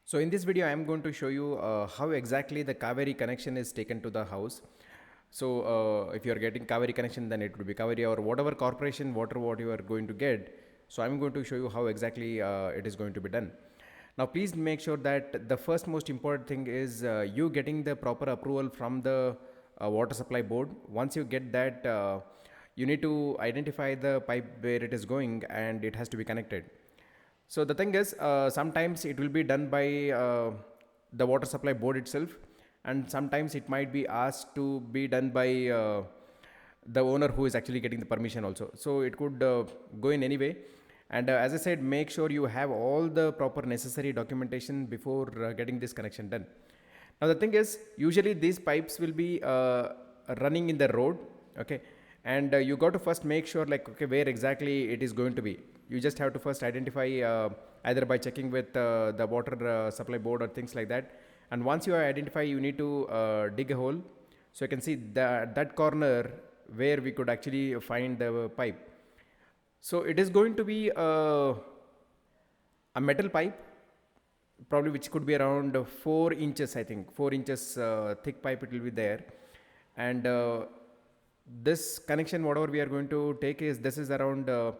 So in this video, I am going to show you how exactly the Kaveri connection is taken to the house. So if you are getting Kaveri connection, then it would be Kaveri or whatever corporation water what you are going to get. So I'm going to show you how exactly it is going to be done. Now please make sure that the first most important thing is you getting the proper approval from the water supply board. Once you get that, you need to identify the pipe where it is going and it has to be connected. So the thing is, sometimes it will be done by the water supply board itself, and sometimes it might be asked to be done by the owner who is actually getting the permission also. So it could go in any way. And as I said, make sure you have all the proper necessary documentation before getting this connection done. Now the thing is, usually these pipes will be running in the road, okay, and you got to first make sure like okay where exactly it is going to be. You just have to first identify either by checking with the water supply board or things like that. And once you identify, you need to dig a hole. So you can see that corner where we could actually find the pipe. So it is going to be a metal pipe, probably which could be around 4 inches, I think 4 inches thick pipe it will be there. And this connection whatever we are going to take is this is around uh,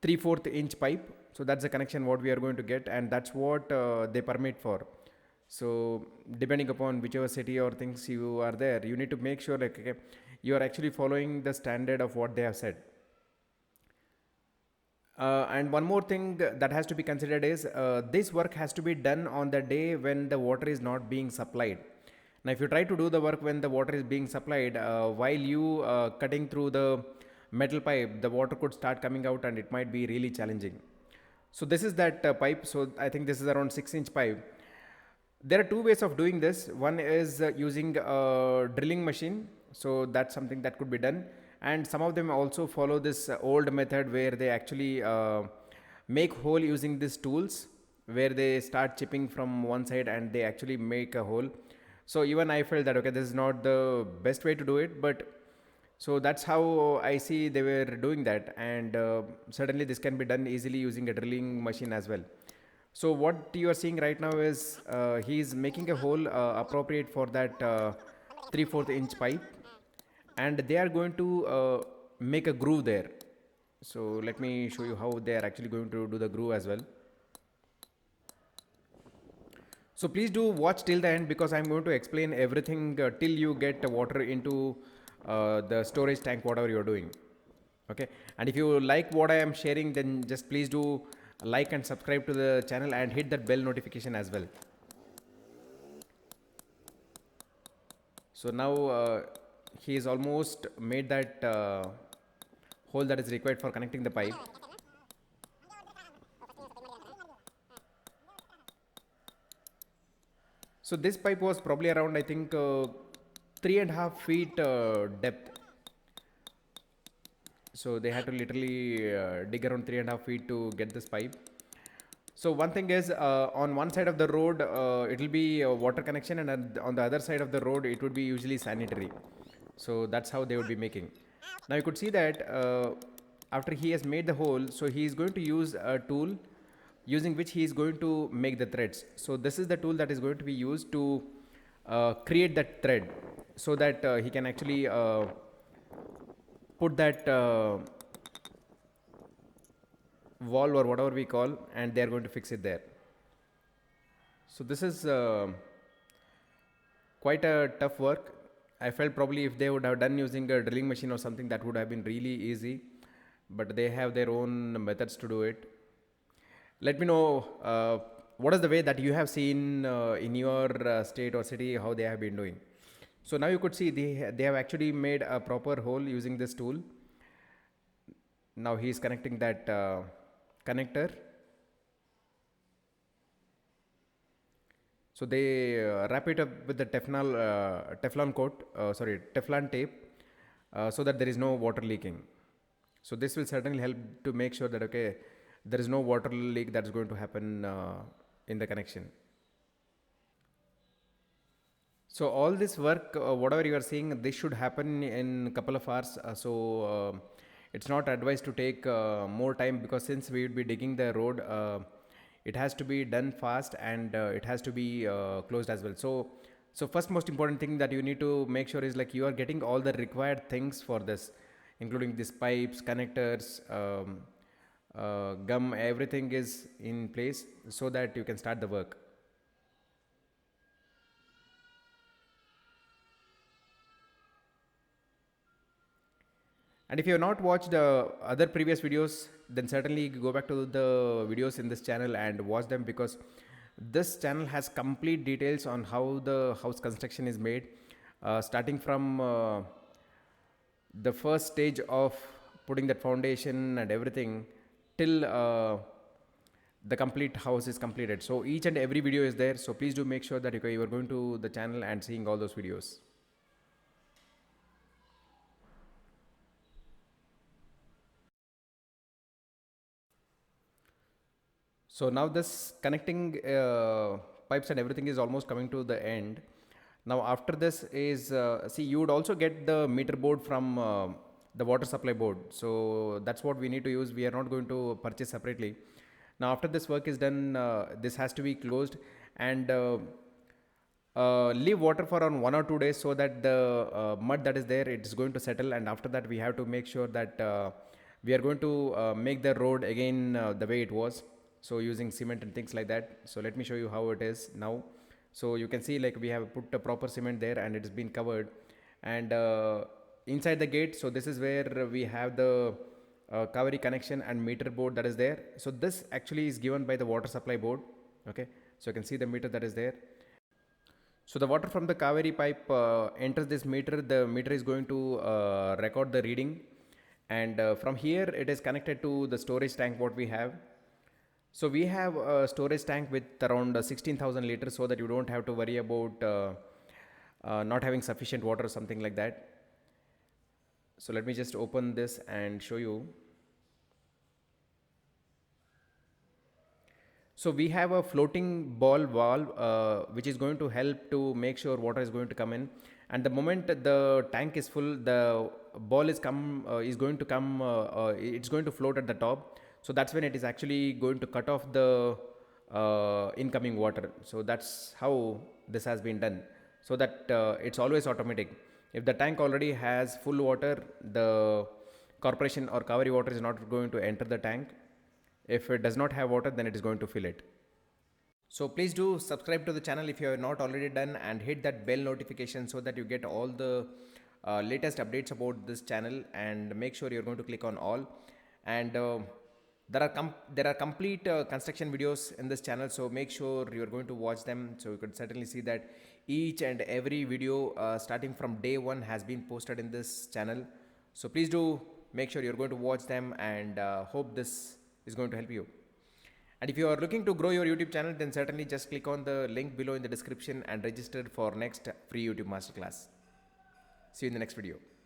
3/4 inch pipe. So that's the connection what we are going to get, and that's what they permit for. So depending upon whichever city or things you are there, you need to make sure like okay, you are actually following the standard of what they have said. And one more thing that has to be considered is this work has to be done on the day when the water is not being supplied. Now, if you try to do the work when the water is being supplied, while you cutting through the metal pipe, the water could start coming out and it might be really challenging. So this is that pipe. So I think this is around 6-inch pipe. There are two ways of doing this. One is using a drilling machine. So that's something that could be done. And some of them also follow this old method where they actually make hole using these tools, where they start chipping from one side and they actually make a hole. So even I felt that okay, this is not the best way to do it, but so that's how I see they were doing that, and certainly this can be done easily using a drilling machine as well. So what you are seeing right now is he is making a hole appropriate for that 3/4 inch pipe, and they are going to make a groove there. So let me show you how they are actually going to do the groove as well. So please do watch till the end because I'm going to explain everything till you get water into the storage tank, whatever you're doing. Okay, and if you like what I am sharing, then just please do like and subscribe to the channel and hit that bell notification as well. So now he is almost made that hole that is required for connecting the pipe. So this pipe was probably around I think 3.5 feet depth. So they had to literally dig around 3.5 feet to get this pipe. So one thing is on one side of the road it will be a water connection, and on the other side of the road it would be usually sanitary. So that's how they would be making. Now you could see that after he has made the hole, so he is going to use a tool using which he is going to make the threads. So this is the tool that is going to be used to create that thread, so that he can actually put that wall or whatever we call, and they are going to fix it there. So this is quite a tough work. I felt probably if they would have done using a drilling machine or something, that would have been really easy, but they have their own methods to do it. Let me know what is the way that you have seen in your state or city how they have been doing. So now you could see they have actually made a proper hole using this tool. Now he is connecting that connector. So they wrap it up with the Teflon coat, Teflon tape, so that there is no water leaking. So this will certainly help to make sure that okay, there is no water leak that's going to happen in the connection. So all this work, whatever you are seeing, this should happen in a couple of hours. It's not advised to take more time, because since we would be digging the road, it has to be done fast, and it has to be closed as well. So first most important thing that you need to make sure is like you are getting all the required things for this, including these pipes, connectors, gum, everything is in place so that you can start the work. And if you have not watched other previous videos, then certainly go back to the videos in this channel and watch them, because this channel has complete details on how the house construction is made, starting from the first stage of putting that foundation and everything till the complete house is completed. So each and every video is there. So please do make sure that you are going to the channel and seeing all those videos. So now this connecting pipes and everything is almost coming to the end. Now after this is, see, you would also get the meter board from the water supply board. So that's what we need to use. We are not going to purchase separately. Now after this work is done, this has to be closed, and leave water for around 1 or 2 days so that the mud that is there, it is going to settle. And after that we have to make sure that we are going to make the road again the way it was, so using cement and things like that. So let me show you how it is now. So you can see like we have put a proper cement there and it has been covered, and inside the gate, so this is where we have the Kaveri connection and meter board that is there. So this actually is given by the water supply board. Okay, so you can see the meter that is there. So the water from the Kaveri pipe enters this meter. The meter is going to record the reading, and from here it is connected to the storage tank what we have. So we have a storage tank with around 16,000 liters, so that you don't have to worry about not having sufficient water or something like that. So let me just open this and show you. So we have a floating ball valve which is going to help to make sure water is going to come in, and the moment the tank is full, the ball is going to come, it's going to float at the top. So that's when it is actually going to cut off the incoming water. So that's how this has been done, so that it's always automatic. If the tank already has full water, the corporation or Kaveri water is not going to enter the tank. If it does not have water, then it is going to fill it. So please do subscribe to the channel if you have not already done, and hit that bell notification so that you get all the latest updates about this channel, and make sure you're going to click on all. And there are complete construction videos in this channel, so make sure you're going to watch them. So you could certainly see that each and every video starting from day one has been posted in this channel. So please do make sure you're going to watch them, and hope this is going to help you. And if you are looking to grow your YouTube channel, then certainly just click on the link below in the description and register for next free YouTube masterclass. See you in the next video.